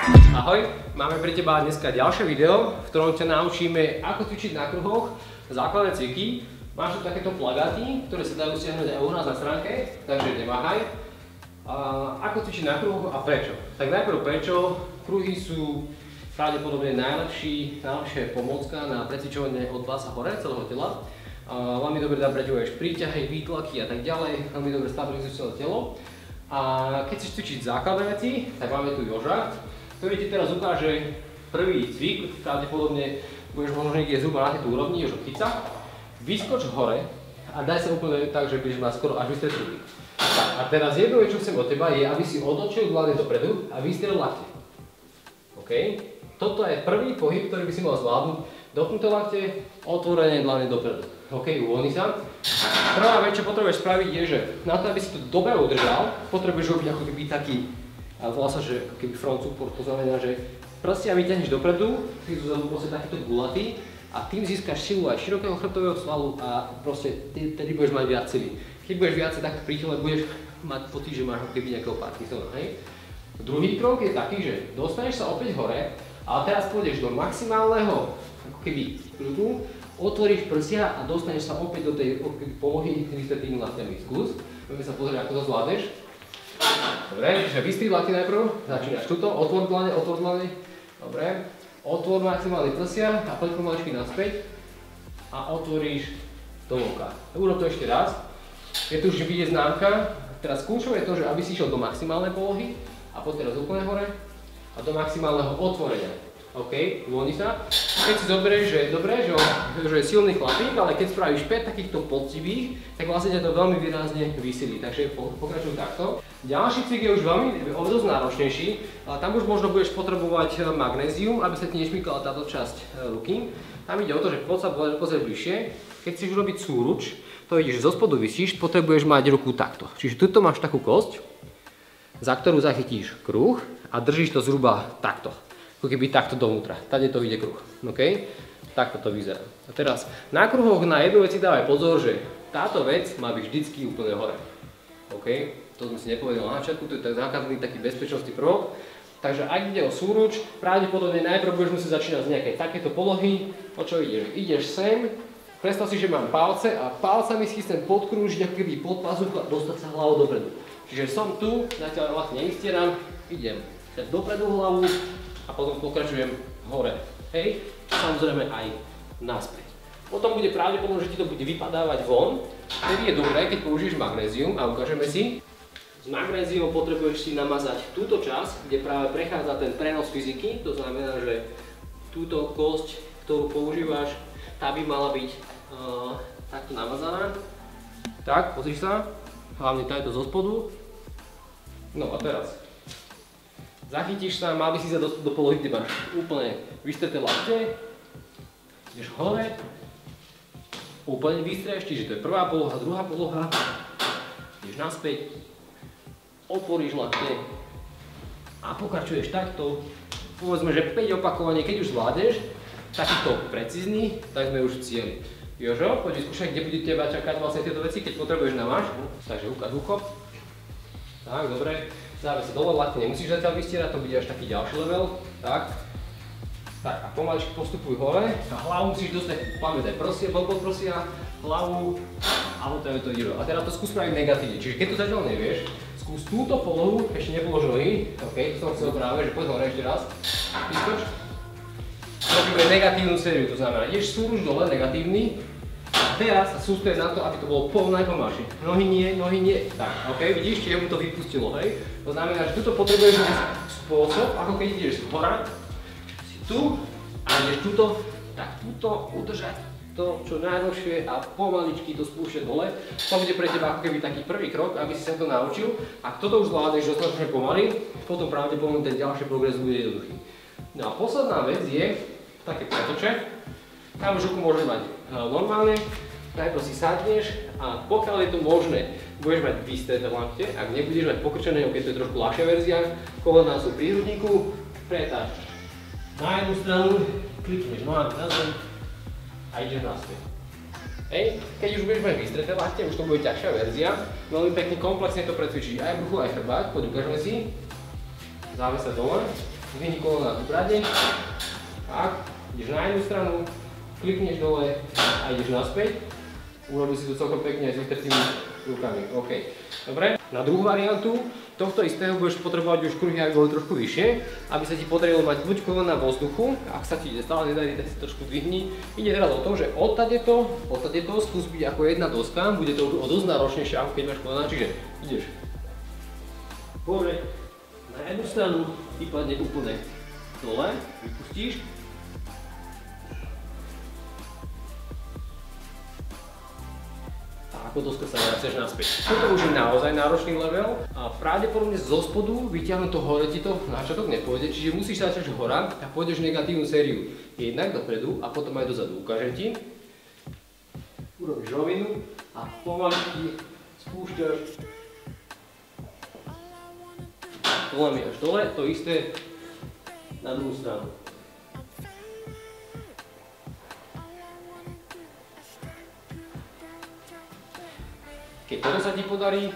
Ahoj, máme pre teba dneska ďalšie video, v ktorom ťa naučíme, ako cvičiť na kruhoch základné cviky. Máš tu takéto plagáty, ktoré sa dajú stiahnuť aj u nás na stránke, takže neváhaj. Ako cvičiť na kruhoch a prečo? Tak najprv prečo. Kruhy sú pravdepodobne najlepšia pomôcka na precvičovanie od pása hore celého tela. Veľmi dobre dá pre teba príťahy, výtlaky a tak ďalej, veľmi dobre stabilizujú celé telo. A keď chceš cvičiť základné veci, tak máme tu Joža, ktorý ti teraz ukáže prvý cvik, pravdepodobne budeš možno niekde zhruba na tejto úrovni, Jožo chyca, vyskoč hore a daj sa úplne tak, že budeš mať skoro až vystretý ruky. A teraz jedno, čo chcem od teba, je, aby si otočil dlane dopredu a vystrel lakte. OK? Toto je prvý pohyb, ktorý by si mal zvládnuť. Dopnuté lakte, otvorenie dlane dopredu. OK, uvoľni sa. Prvá vec, čo potrebuješ spraviť, je, že na to, aby si to dobre udržal, potrebuješ robiť ako keby taký, volá sa, že ako keby front support, to znamená, že prstia vyťahneš dopredu, ty sú proste takýto gulatý a tým získaš silu aj širokého chrbtového svalu a proste tedy budeš mať viac sily. Keď budeš viacej takto pri tele, budeš mať pocit, že máš ako keby nejakého Parkinsona, hej? Druhý krok je taký, že dostaneš sa opäť hore, ale teraz pôjdeš do maximálneho ako keby kľudu, otvoríš prsia a dostaneš sa opäť do tej polohy vystretými lakťami. Skús, poďme sa pozrieť, ako to zvládneš. Dobre, čiže vystri lakty najprv, začínaš tuto, otvor dlane. Dobre, otvor maximálne prsia a poď pomaličky naspäť a otvoríš do oka. Urob to ešte raz. Je tu už vidieť známka. Teraz kľúčové je to, že aby si išiel do maximálnej polohy a poď teraz úplne hore a do maximálneho otvorenia. OK, uvoľni sa. Keď si zoberieš, že je dobré, že je silný chlapík, ale keď spravíš 5 takýchto poctivých, tak vlastne ťa to veľmi výrazne vysilí. Takže pokračuj takto. Ďalší cvik je už veľmi dosť náročnejší, ale tam už možno budeš potrebovať magnézium, aby sa ti nešmykala táto časť ruky. Tam ide o to, že poď sa pozrieť bližšie. Keď chceš urobiť súruč, to vidíš, že zo spodu visíš, potrebuješ mať ruku takto. Čiže tuto máš takú kosť, za ktorú zachytíš kruh a držíš to zhruba takto. Ako keby takto dovnútra. Tady to ide kruh. OK? Takto to vyzerá. A teraz na kruhoch na jednu vec si dávaj pozor, že táto vec má byť vždycky úplne hore. OK? To sme si nepovedali na začiatku, to je základný taký bezpečnostný prvok. Takže ak ide o súruč, pravdepodobne najprv budeš musieť začínať z nejakej takéto polohy. O čo ideš? Ideš sem, predstav si, že mám palce a palcami si chcem podkrúžiť ako keby pod pazuchu a dostať sa hlavou dopredu. Čiže som tu, zatiaľ vlastne nevystieram, idem dopredu hlavu a potom pokračujem hore. Hej, samozrejme aj naspäť. Potom bude pravdepodobne, že ti to bude vypadávať von. Vtedy je dobré, keď použiješ magnézium a ukážeme si. S magnézium potrebuješ si namazať túto časť, kde práve prechádza ten prenos fyziky. To znamená, že túto kosť, ktorú používaš, tá by mala byť takto namazaná. Tak, pozri sa. Hlavne táto zo spodu. No a teraz. Zachytíš sa, mal by si sa do polohy, kde máš úplne vystreté lakte. Ideš hore. Úplne vystrieš, čiže to je prvá poloha, druhá poloha. Ideš naspäť. Otvoríš lakte. A pokračuješ takto. Povedzme, že 5 opakovaní, keď už zvládneš, takýto precízny, tak sme už v cieli. Jožo, poď vyskúšaj, kde bude teba čakať vlastne tieto veci, keď potrebuješ na máš. Takže ukáž ucho. Tak, dobre. Dáme sa dole, lakte nemusíš zatiaľ vystierať, to bude až taký ďalší level. Tak. Tak a pomaličky postupuj hore a hlavu musíš dostať, pamätaj prsia, pod prsia, hlavu a potom je to ide. A teraz to skús spraviť negatívne, čiže keď to zatiaľ nevieš, skús túto polohu, ešte nepolož nohy, OK, to som chcel práve, že poď hore ešte raz, vyskoč. Robíme negatívnu sériu, to znamená, ideš súruč dole, negatívny. Teraz sa sústreď na to, aby to bolo najpomalšie. Nohy nie. Tak, OK, vidíš, čiže mu to vypustilo, hej? To znamená, že tuto potrebuješ mať spôsob, ako keď ideš z hora, si tu a ideš tuto, tak tuto udržať to čo najdlhšie a pomaličky to spúšťať dole. To bude pre teba ako keby taký prvý krok, aby si sa to naučil. Ak toto už zvládneš dostatočne pomaly, potom pravdepodobne ten ďalší progres bude jednoduchý. No a posledná vec je také pretoče. Tam už ruku môžeš mať normálne. Najprv si sadneš a pokiaľ je to možné, budeš mať vystreté lakte. Ak nebudeš mať pokrčené, keď to je trošku ľahšia verzia, kolená sú pri hrudníku, pretáčaš na jednu stranu, klikneš nohami na zem a ideš naspäť. Hej, keď už budeš mať vystreté lakte, už to bude ťažšia verzia, veľmi pekne komplexne to precvičíš aj bruchu, aj chrbát, poď ukážeme si. Dáme sa dole Zvihni kolona v brade. Tak, ideš na jednu stranu, klikneš dole a ideš naspäť. Urobil si to celkom pekne aj s vytrtými rukami. OK. Dobre. Na druhú variantu tohto istého budeš potrebovať už kruhy, ak boli trošku vyššie, aby sa ti podarilo mať buď kolona vo vzduchu, ak sa ti stále nedarí, tak si trošku dvihni. Ide teraz o tom, že odtadeto skús byť ako jedna doska, bude to o dosť náročnejšie, ako keď máš kolona, čiže ideš hore, na jednu stranu, vypadne úplne dole, vypustíš. Ako doska sa vraciaš naspäť. Toto už je naozaj náročný level a pravdepodobne zo spodu vyťahnuť to hore ti to na začiatok nepôjde, čiže musíš začať hora a pôjdeš negatívnu sériu. Jednak dopredu a potom aj dozadu. Ukážem ti. Urobíš rovinu a pomaličky spúšťaš kolami až dole, to isté na druhú stranu. Keď toto sa ti podarí,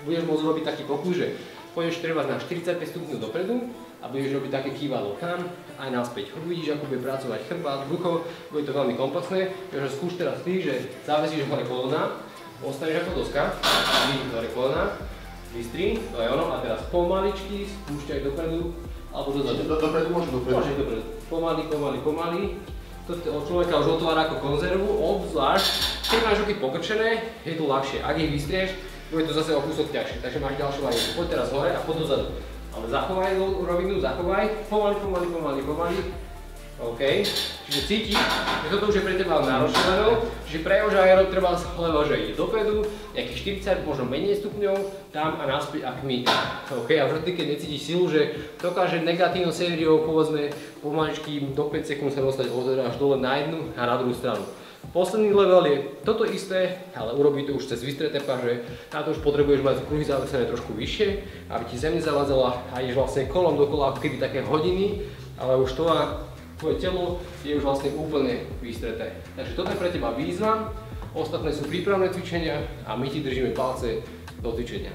budeš môcť robiť taký pokus, že pôjdeš treba na 45 stupňov dopredu a budeš robiť také kývadlo tam aj naspäť. Uvidíš, ako bude pracovať chrbát, brucho, bude to veľmi komplexné. Takže skúš teraz ty, že zavesíš hore kolona, ostaneš ako doska, vidíš hore kolona, vystri, to je ono, a teraz pomaličky spúšťaj dopredu alebo dozadu. Dopredu môžeš dopredu? Môžeš dopredu. Pomaly. To človeka už otvára ako konzervu, obzvlášť, keď máš ruky pokrčené, je to ľahšie. Ak ich vystrieš, bude to zase o kúsok ťažšie, takže máš ďalšiu variantu. Poď teraz hore a poď dozadu. Ale zachovaj rovinu, pomaly. OK. Čiže cítiš, že toto už je pre teba náročný level, čiže pre Joža je treba level, že ide dopredu, nejakých 40, možno menej stupňov, tam a naspäť ak my. OK, a vždy, keď necítiš silu, že dokáže negatívnou sériou, povedzme, pomaličky do 5 sekúnd sa dostať až dole na jednu a na druhú stranu. Posledný level je toto isté, ale urobí to už cez vystreté paže. Na to už potrebuješ mať kruhy zavesené trošku vyššie, aby ti zem nezavadzala a ideš vlastne kolom dokola, ako keby také hodiny, ale už tvoje telo je už vlastne úplne vystreté. Takže toto je pre teba výzva, ostatné sú prípravné cvičenia a my ti držíme palce do cvičenia.